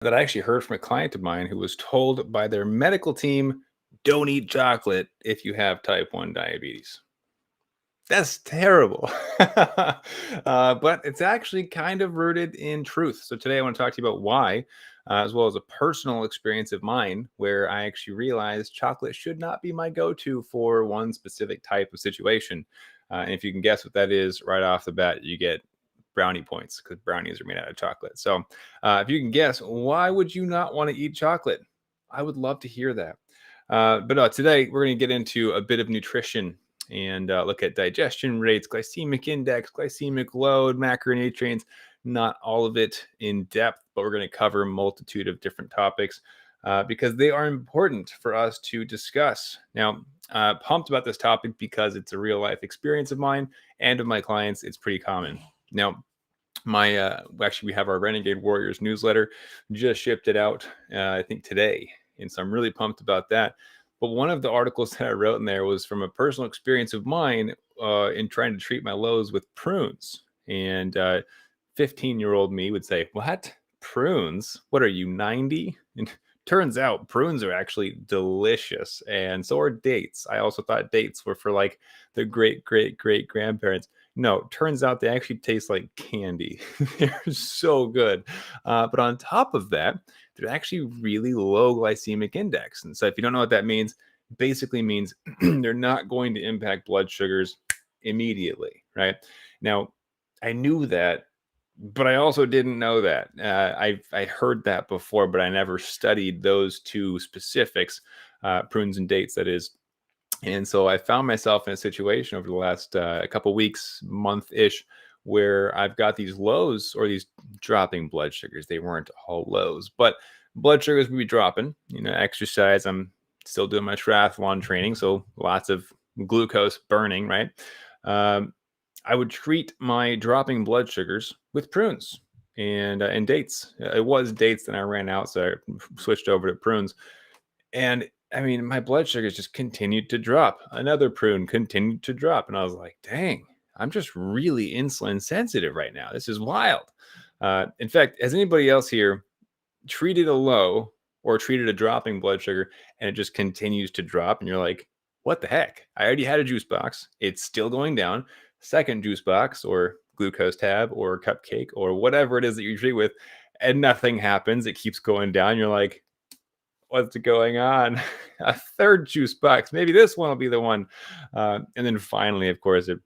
that I actually heard from a client of mine who was told by their medical team, don't eat chocolate if you have type 1 diabetes. That's terrible. But it's actually kind of rooted in truth. So today I want to talk to you about why, as well as a personal experience of mine where I actually realized chocolate should not be my go to for one specific type of situation. And if you can guess what that is right off the bat, you get brownie points because brownies are made out of chocolate. So if you can guess, why would you not want to eat chocolate? I would love to hear that. But today we're going to get into a bit of nutrition and look at digestion rates, glycemic index, glycemic load, macronutrients, not all of it in depth, but we're going to cover a multitude of different topics because they are important for us to discuss. Now, pumped about this topic because it's a real life experience of mine and of my clients. It's pretty common. Now, actually we have our Renegade Warriors newsletter, just shipped it out I think today, and so I'm really pumped about that. But one of the articles that I wrote in there was from a personal experience of mine in trying to treat my lows with prunes. And 15-year-old me would say, what? Prunes? What are you, 90? And turns out prunes are actually delicious. And so are dates. I also thought dates were for like the great, great, great grandparents. No, turns out they actually taste like candy. They're so good. But on top of that, they're actually really low glycemic index. And so if you don't know what that means, basically means they're not going to impact blood sugars immediately, right? Now, I knew that, but I also didn't know that. I heard that before, but I never studied those two specifics, prunes and dates, that is. And so I found myself in a situation over the last couple weeks, month-ish, where I've got these lows or these dropping blood sugars. They weren't all lows, but blood sugars would be dropping. Exercise. I'm still doing my triathlon training, so lots of glucose burning, right? I would treat my dropping blood sugars with prunes and dates. It was dates, then I ran out, so I switched over to prunes. And I mean, my blood sugars just continued to drop. Another prune continued to drop. And I was like, dang, I'm just really insulin sensitive right now. This is wild. In fact, has anybody else here treated a low or treated a dropping blood sugar and it just continues to drop? And you're like, what the heck? I already had a juice box. It's still going down. Second juice box or glucose tab or cupcake or whatever it is that you treat with, and nothing happens. It keeps going down. You're like, what's going on? A third juice box. Maybe this one will be the one. And then finally, of course, it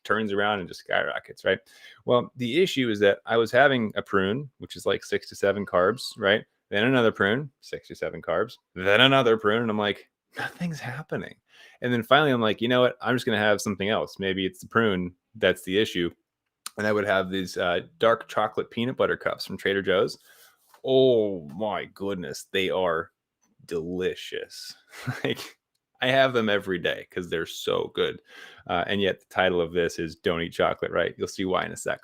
turns around and just skyrockets, right? Well, the issue is that I was having a prune, which is like 6 to 7 carbs, right? Then another prune, 6 to 7 carbs, then another prune. And I'm like, nothing's happening. And then finally, I'm like, you know what? I'm just going to have something else. Maybe it's the prune that's the issue. And I would have these dark chocolate peanut butter cups from Trader Joe's. Oh my goodness, they are delicious. Like, I have them every day because they're so good. And yet the title of this is Don't Eat Chocolate, right? You'll see why in a sec.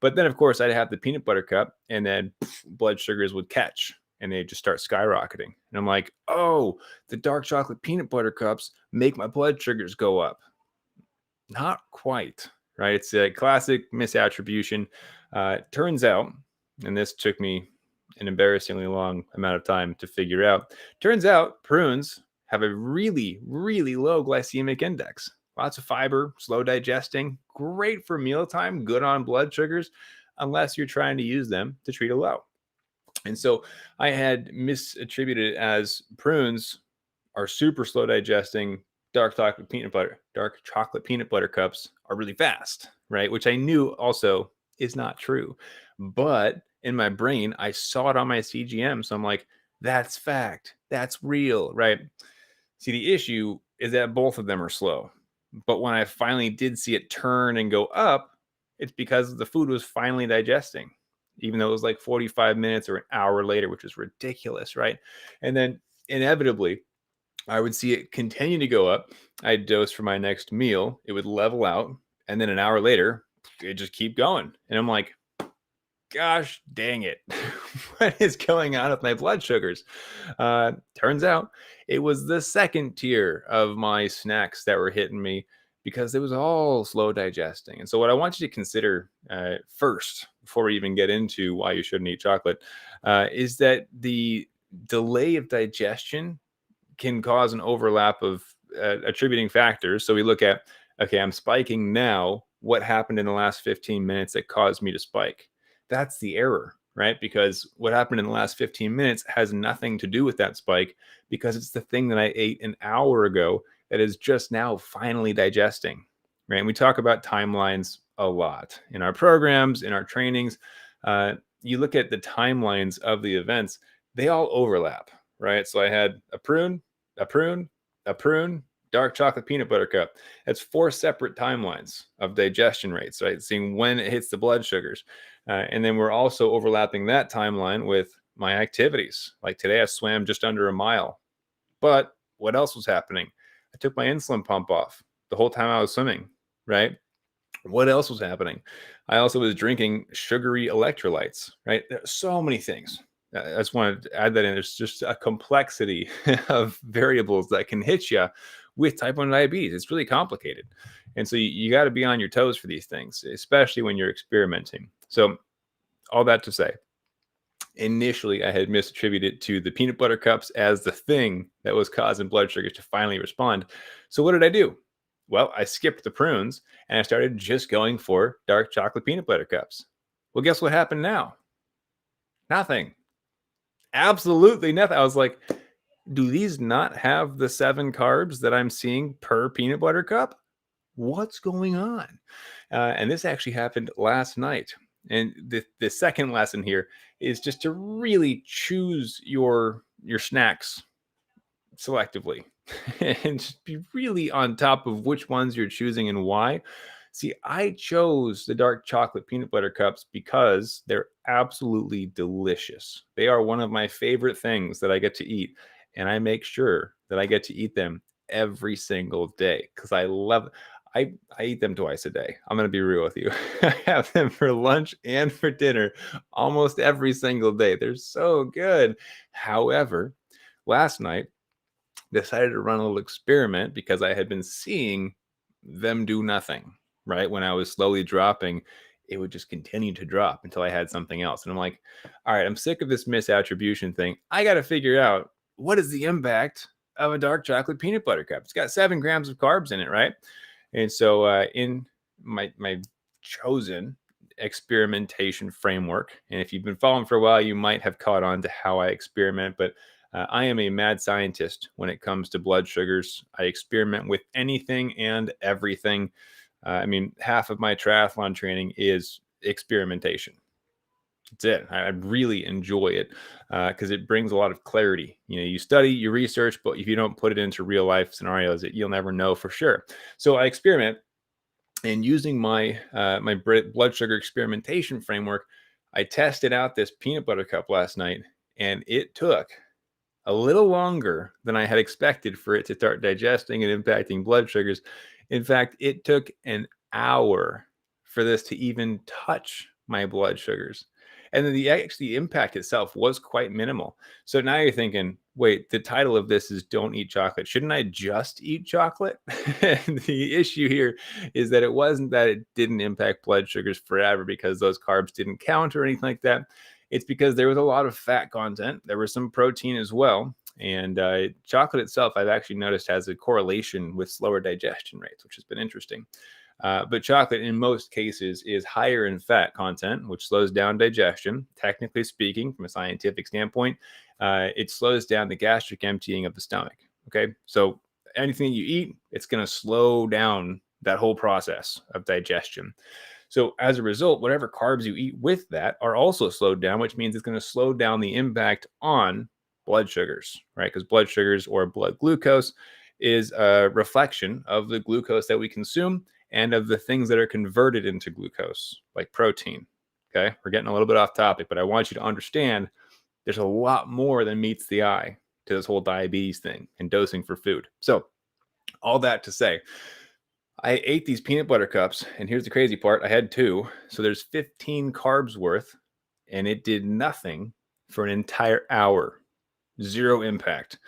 But then, of course, I'd have the peanut butter cup, and then blood sugars would catch and they just start skyrocketing. And I'm like, oh, the dark chocolate peanut butter cups make my blood sugars go up. Not quite, right? It's a classic misattribution. Turns out, and this took me an embarrassingly long amount of time to figure out. Turns out prunes have a really, really low glycemic index. Lots of fiber, slow digesting, great for mealtime, good on blood sugars, unless you're trying to use them to treat a low. And so I had misattributed it as prunes are super slow digesting. Dark chocolate peanut butter cups are really fast, right? Which I knew also is not true. But in my brain, I saw it on my CGM. So I'm like, that's fact. That's real, right? See, the issue is that both of them are slow. But when I finally did see it turn and go up, it's because the food was finally digesting, even though it was like 45 minutes or an hour later, which is ridiculous, right? And then inevitably, I would see it continue to go up. I'd dose for my next meal. It would level out. And then an hour later, it just keep going. And I'm like, gosh dang it. What is going on with my blood sugars? Turns out it was the second tier of my snacks that were hitting me because it was all slow digesting. And so what I want you to consider first, before we even get into why you shouldn't eat chocolate, is that the delay of digestion can cause an overlap of attributing factors. So we look at, okay, I'm spiking now. What happened in the last 15 minutes that caused me to spike? That's the error, right? Because what happened in the last 15 minutes has nothing to do with that spike, because it's the thing that I ate an hour ago that is just now finally digesting, right? And we talk about timelines a lot in our programs, in our trainings. You look at the timelines of the events, they all overlap, right? So I had a prune, a prune, a prune, dark chocolate peanut butter cup. That's 4 separate timelines of digestion rates, right? Seeing when it hits the blood sugars. And then we're also overlapping that timeline with my activities. Like today, I swam just under a mile. But what else was happening? I took my insulin pump off the whole time I was swimming, right? What else was happening? I also was drinking sugary electrolytes, right? There's so many things. I just wanted to add that in. There's just a complexity of variables that can hit you with type 1 diabetes. It's really complicated. And so you got to be on your toes for these things, especially when you're experimenting. So all that to say, initially I had misattributed to the peanut butter cups as the thing that was causing blood sugars to finally respond. So what did I do? Well, I skipped the prunes and I started just going for dark chocolate peanut butter cups. Well, guess what happened now? Nothing. Absolutely nothing. I was like, do these not have the 7 carbs that I'm seeing per peanut butter cup? What's going on? And this actually happened last night. And the second lesson here is just to really choose your snacks selectively and just be really on top of which ones you're choosing and why. See, I chose the dark chocolate peanut butter cups because they're absolutely delicious. They are one of my favorite things that I get to eat, and I make sure that I get to eat them every single day because I love. I eat them twice a day. I'm gonna be real with you. I have them for lunch and for dinner almost every single day. They're so good. However, last night decided to run a little experiment because I had been seeing them do nothing, right? When I was slowly dropping, it would just continue to drop until I had something else. And I'm like, all right, I'm sick of this misattribution thing. I got to figure out what is the impact of a dark chocolate peanut butter cup. It's got 7 grams of carbs in it, right? And so in my chosen experimentation framework, and if you've been following for a while, you might have caught on to how I experiment, but I am a mad scientist when it comes to blood sugars. I experiment with anything and everything. I mean, half of my triathlon training is experimentation. That's it. I really enjoy it because it brings a lot of clarity. You know, you study, you research, but if you don't put it into real life scenarios, you'll never know for sure. So I experiment, and using my my blood sugar experimentation framework, I tested out this peanut butter cup last night, and it took a little longer than I had expected for it to start digesting and impacting blood sugars. In fact, it took an hour for this to even touch my blood sugars. And then the impact itself was quite minimal. So now you're thinking, wait, the title of this is Don't Eat Chocolate. Shouldn't I just eat chocolate? And the issue here is that it wasn't that it didn't impact blood sugars forever because those carbs didn't count or anything like that. It's because there was a lot of fat content. There was some protein as well. And chocolate itself, I've actually noticed, has a correlation with slower digestion rates, which has been interesting. But chocolate, in most cases, is higher in fat content, which slows down digestion. Technically speaking, from a scientific standpoint, it slows down the gastric emptying of the stomach. Okay, so anything you eat, it's going to slow down that whole process of digestion. So as a result, whatever carbs you eat with that are also slowed down, which means it's going to slow down the impact on blood sugars, right? Because blood sugars, or blood glucose, is a reflection of the glucose that we consume and of the things that are converted into glucose, like protein. Okay, we're getting a little bit off topic, but I want you to understand there's a lot more than meets the eye to this whole diabetes thing and dosing for food. So all that to say, I ate these peanut butter cups, and here's the crazy part. I had 2, so there's 15 carbs worth, and it did nothing for an entire hour. Zero impact.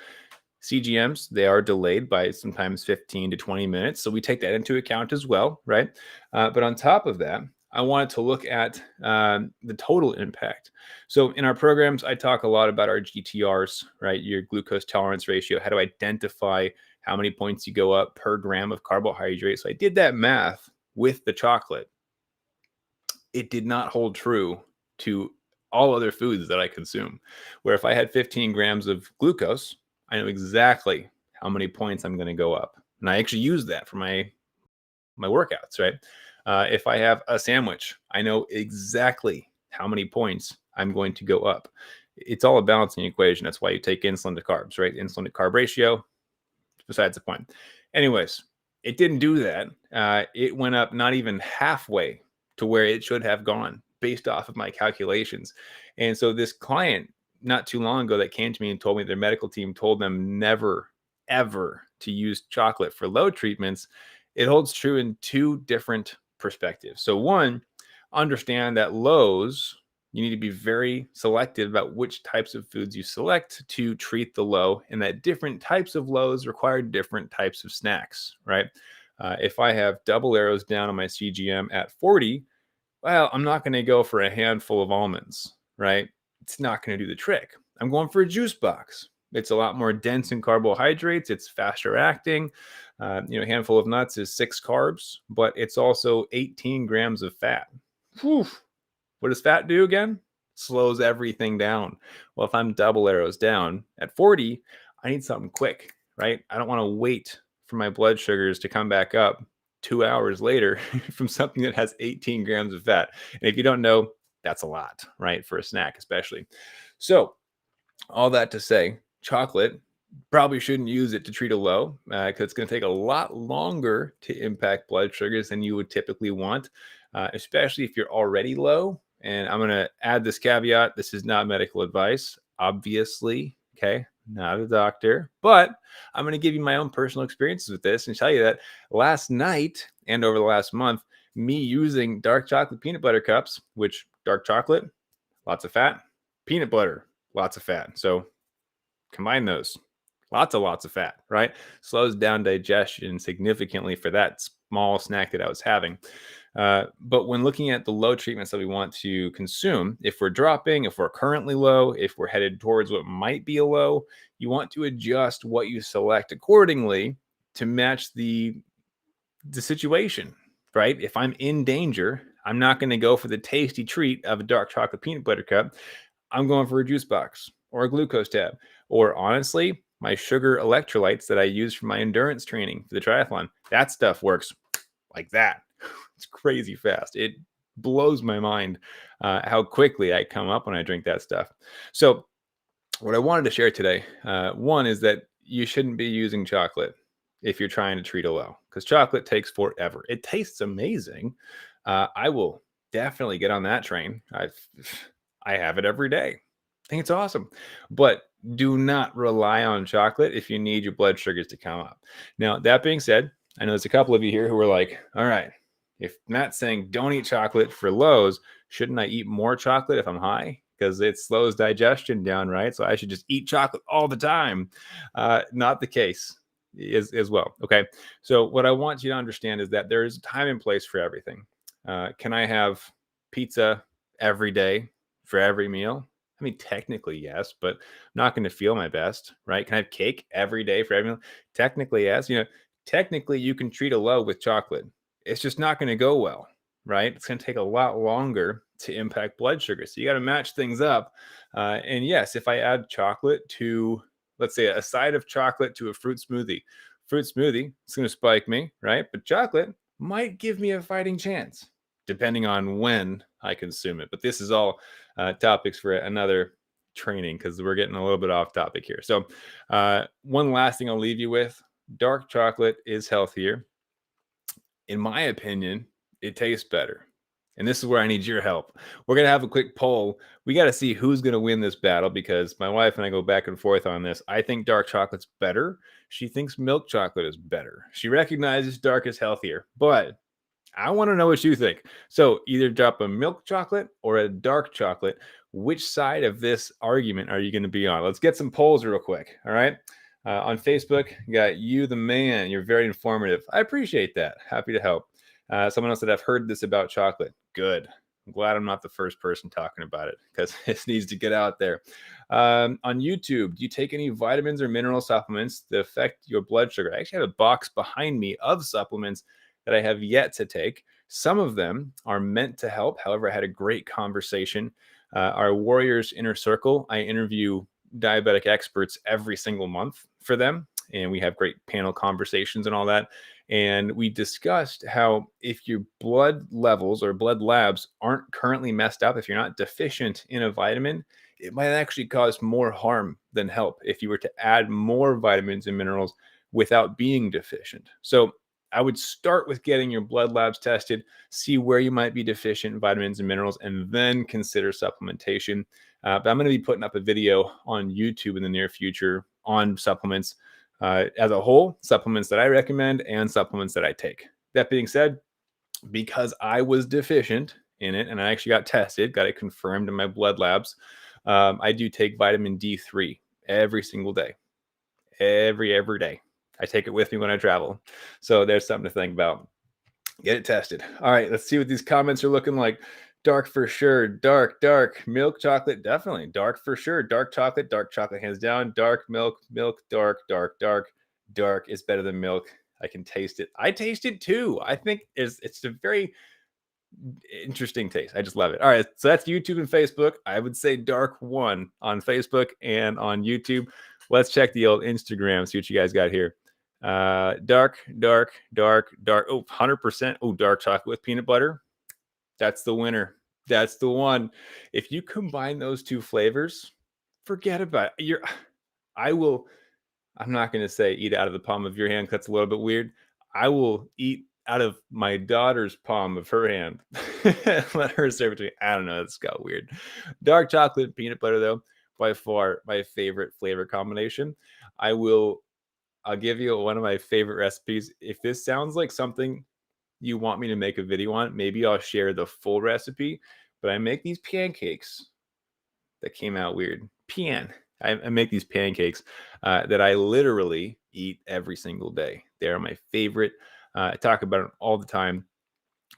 CGMs, they are delayed by sometimes 15 to 20 minutes, so we take that into account as well, right? But on top of that, I wanted to look at the total impact. So in our programs, I talk a lot about our GTRs, right? Your glucose tolerance ratio, how to identify how many points you go up per gram of carbohydrate. So I did that math with the chocolate. It did not hold true to all other foods that I consume. Where if I had 15 grams of glucose, I know exactly how many points I'm going to go up. And I actually use that for my workouts, right? If I have a sandwich, I know exactly how many points I'm going to go up. It's all a balancing equation. That's why you take insulin to carbs, right? Insulin to carb ratio, besides the point. Anyways, it didn't do that. It went up not even halfway to where it should have gone based off of my calculations. And so this client not too long ago that came to me and told me their medical team told them never, ever to use chocolate for low treatments. It holds true in two different perspectives. So one, understand that lows, you need to be very selective about which types of foods you select to treat the low, and that different types of lows require different types of snacks, right? If I have double arrows down on my CGM at 40, well, I'm not going to go for a handful of almonds, right? It's not going to do the trick. I'm going for a juice box. It's a lot more dense in carbohydrates. It's faster acting. A handful of nuts is 6 carbs, but it's also 18 grams of fat. Whew. What does fat do again? Slows everything down. Well, if I'm double arrows down at 40, I need something quick, right? I don't want to wait for my blood sugars to come back up 2 hours later from something that has 18 grams of fat. And if you don't know, that's a lot, right? For a snack, especially. So, all that to say, chocolate, probably shouldn't use it to treat a low because it's going to take a lot longer to impact blood sugars than you would typically want, especially if you're already low. And I'm going to add this caveat. This is not medical advice, obviously. Okay. Not a doctor, but I'm going to give you my own personal experiences with this and tell you that last night and over the last month, me using dark chocolate peanut butter cups, which dark chocolate, lots of fat, peanut butter, lots of fat. So combine those. Lots of fat, right? Slows down digestion significantly for that small snack that I was having. But when looking at the low treatments that we want to consume, if we're dropping, if we're currently low, if we're headed towards what might be a low, you want to adjust what you select accordingly to match the situation, right? If I'm in danger, I'm not going to go for the tasty treat of a dark chocolate peanut butter cup. I'm going for a juice box or a glucose tab, or honestly, my sugar electrolytes that I use for my endurance training for the triathlon. That stuff works like that. It's crazy fast. It blows my mind how quickly I come up when I drink that stuff. So, what I wanted to share today, one is that you shouldn't be using chocolate if you're trying to treat a low, because chocolate takes forever. It tastes amazing. I will definitely get on that train. I have it every day. I think it's awesome. But do not rely on chocolate if you need your blood sugars to come up. Now, that being said, I know there's a couple of you here who are like, all right, if Matt's saying don't eat chocolate for lows, shouldn't I eat more chocolate if I'm high? Because it slows digestion down, right? So I should just eat chocolate all the time. Not the case as well. Okay. So what I want you to understand is that there is a time and place for everything. Can I have pizza every day for every meal? I mean, technically, yes, but I'm not going to feel my best, right? Can I have cake every day for every meal? Technically, yes. Technically, you can treat a low with chocolate. It's just not going to go well, right? It's going to take a lot longer to impact blood sugar. So you got to match things up. And yes, if I add chocolate to, let's say, a side of chocolate to a fruit smoothie, it's going to spike me, right? But chocolate might give me a fighting chance, depending on when I consume it. But this is all topics for another training because we're getting a little bit off topic here. So one last thing I'll leave you with, dark chocolate is healthier. In my opinion, it tastes better. And this is where I need your help. We're going to have a quick poll. We got to see who's going to win this battle because my wife and I go back and forth on this. I think dark chocolate's better. She thinks milk chocolate is better. She recognizes dark is healthier, but I want to know what you think. So either drop a milk chocolate or a dark chocolate. Which side of this argument are you going to be on? Let's get some polls real quick. All right. On Facebook, you got you, the man. You're very informative. I appreciate that. Happy to help. Someone else said, I've heard this about chocolate. Good. I'm glad I'm not the first person talking about it because this needs to get out there. On YouTube, do you take any vitamins or mineral supplements that affect your blood sugar? I actually have a box behind me of supplements that I have yet to take. Some of them are meant to help. However, I had a great conversation. Our Warriors Inner Circle, I interview diabetic experts every single month for them, and we have great panel conversations and all that. And we discussed how if your blood levels or blood labs aren't currently messed up, if you're not deficient in a vitamin, it might actually cause more harm than help if you were to add more vitamins and minerals without being deficient. So I would start with getting your blood labs tested, see where you might be deficient in vitamins and minerals, and then consider supplementation. But I'm going to be putting up a video on YouTube in the near future on supplements as a whole, supplements that I recommend and supplements that I take. That being said, because I was deficient in it and I actually got tested, got it confirmed in my blood labs, I do take vitamin D3 every single day, every day. I take it with me when I travel. So there's something to think about. Get it tested. All right, let's see what these comments are looking like. Dark for sure. Dark. Milk chocolate, definitely. Dark for sure. Dark chocolate hands down. Dark milk, dark. Dark is better than milk. I can taste it. I taste it too. I think it's a very interesting taste. I just love it. All right, so that's YouTube and Facebook. I would say dark 1 on Facebook and on YouTube. Let's check the old Instagram, see what you guys got here. Dark. Oh, 100%. Oh, dark chocolate with peanut butter. That's the winner. That's the one. If you combine those two flavors, forget about it. I'm not going to say eat out of the palm of your hand. That's a little bit weird. I will eat out of my daughter's palm of her hand. Let her serve it to me. I don't know. It's got weird. Dark chocolate and peanut butter, though, by far my favorite flavor combination. I'll give you one of my favorite recipes. If this sounds like something you want me to make a video on, maybe I'll share the full recipe. But I make these pancakes that came out weird. I make these pancakes that I literally eat every single day. They're my favorite. I talk about them all the time.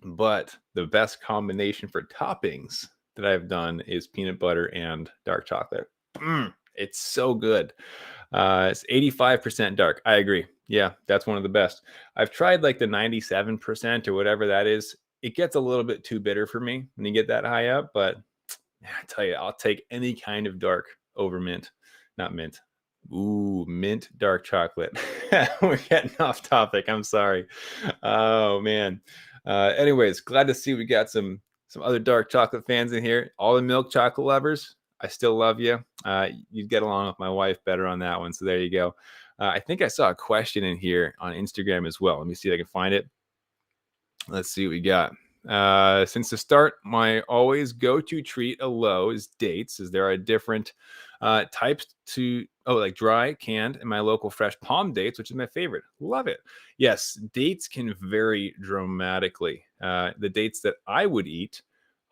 But the best combination for toppings that I've done is peanut butter and dark chocolate. It's so good. It's 85% dark. I agree. Yeah, that's one of the best. I've tried like the 97% or whatever that is. It gets a little bit too bitter for me when you get that high up, but I tell you, I'll take any kind of dark over mint. Not mint. Ooh, mint dark chocolate. We're getting off topic. I'm sorry. Oh man. Anyways, glad to see we got some other dark chocolate fans in here. All the milk chocolate lovers, I still love you. You'd get along with my wife better on that one. So there you go. I think I saw a question in here on Instagram as well. Let me see if I can find it. Let's see what we got. Since the start, my always go-to treat a low is dates, as there are different types like dry, canned, and my local fresh palm dates, which is my favorite. Love it. Yes, dates can vary dramatically. The dates that I would eat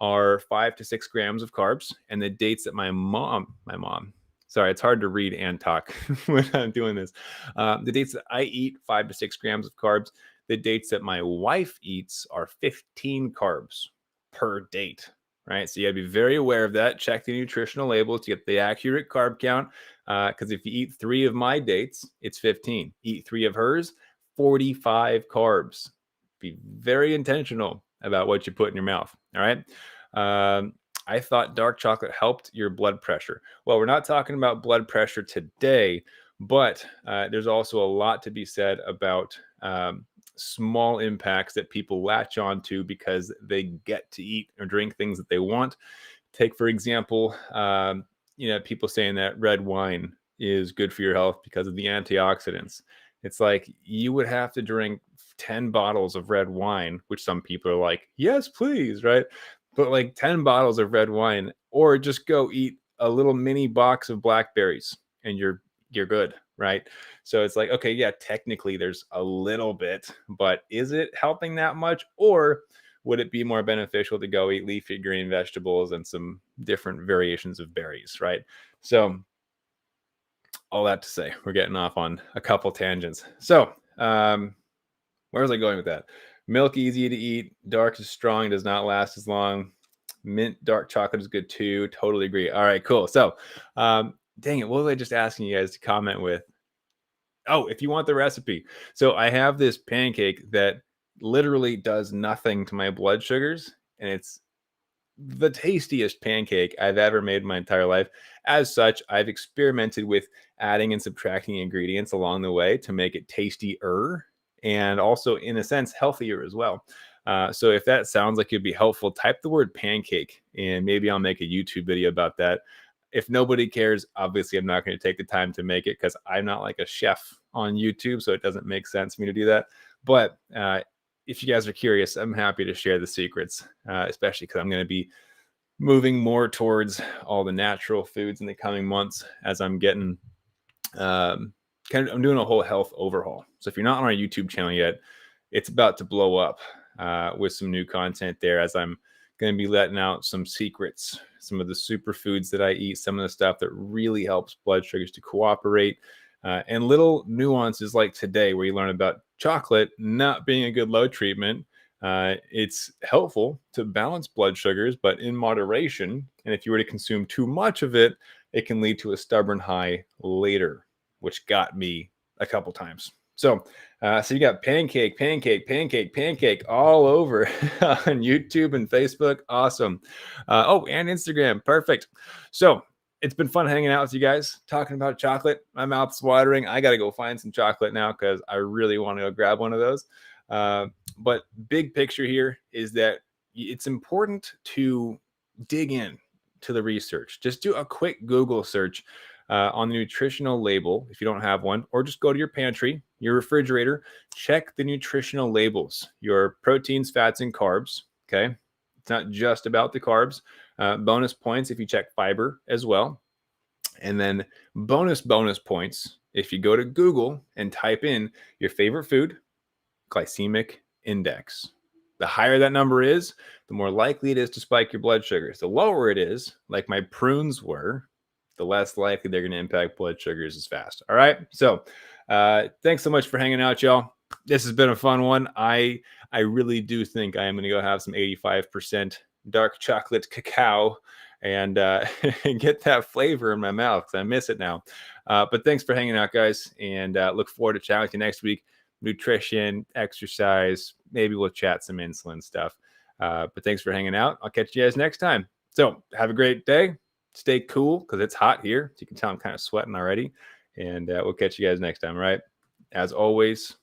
are 5 to 6 grams of carbs, and the dates that my mom, sorry, it's hard to read and talk when I'm doing this. The dates that I eat, 5 to 6 grams of carbs. The dates that my wife eats are 15 carbs per date, right? So you gotta be very aware of that. Check the nutritional labels to get the accurate carb count. Because if you eat 3 of my dates, it's 15. Eat 3 of hers, 45 carbs. Be very intentional about what you put in your mouth. All right. I thought dark chocolate helped your blood pressure. Well, we're not talking about blood pressure today, but there's also a lot to be said about small impacts that people latch on to because they get to eat or drink things that they want. Take, for example, people saying that red wine is good for your health because of the antioxidants. It's like you would have to drink 10 bottles of red wine, which some people are like, yes, please, right? But like 10 bottles of red wine, or just go eat a little mini box of blackberries and you're good, right? So it's like, okay, yeah, technically there's a little bit, but is it helping that much? Or would it be more beneficial to go eat leafy green vegetables and some different variations of berries, right? So all that to say, we're getting off on a couple tangents. So where was I going with that? Milk easy to eat. Dark is strong, does not last as long. Mint dark chocolate is good too. Totally agree. All right, cool. So, dang it, what was I just asking you guys to comment with? Oh, if you want the recipe. So I have this pancake that literally does nothing to my blood sugars, and it's the tastiest pancake I've ever made in my entire life. As such, I've experimented with adding and subtracting ingredients along the way to make it tastier and also, in a sense, healthier as well. So if that sounds like it'd be helpful, type the word pancake and maybe I'll make a YouTube video about that. If nobody cares, obviously I'm not going to take the time to make it because I'm not like a chef on YouTube, so it doesn't make sense for me to do that. But if you guys are curious, I'm happy to share the secrets, especially because I'm going to be moving more towards all the natural foods in the coming months as I'm getting I'm doing a whole health overhaul. So if you're not on our YouTube channel yet, it's about to blow up with some new content there as I'm going to be letting out some secrets, some of the superfoods that I eat, some of the stuff that really helps blood sugars to cooperate, and little nuances like today where you learn about chocolate not being a good low treatment. It's helpful to balance blood sugars, but in moderation. And if you were to consume too much of it, it can lead to a stubborn high later, which got me a couple times. So you got pancake all over on YouTube and Facebook. Awesome. And Instagram. Perfect. So it's been fun hanging out with you guys, talking about chocolate. My mouth's watering. I got to go find some chocolate now because I really want to go grab one of those. But big picture here is that it's important to dig in to the research. Just do a quick Google search on the nutritional label if you don't have one, or just go to your pantry, your refrigerator, check the nutritional labels, your proteins, fats, and carbs. Okay. It's not just about the carbs. Bonus points if you check fiber as well. And then bonus points if you go to Google and type in your favorite food, glycemic index. The higher that number is, the more likely it is to spike your blood sugars. The lower it is, like my prunes were, the less likely they're going to impact blood sugars as fast. All right. So thanks so much for hanging out, y'all. This has been a fun one. I really do think I am going to go have some 85% dark chocolate cacao and get that flavor in my mouth because I miss it now. But thanks for hanging out, guys, and look forward to chatting with you next week. Nutrition, exercise, maybe we'll chat some insulin stuff. But thanks for hanging out. I'll catch you guys next time. So have a great day. Stay cool because it's hot here. So you can tell I'm kind of sweating already. And we'll catch you guys next time. All right. As always,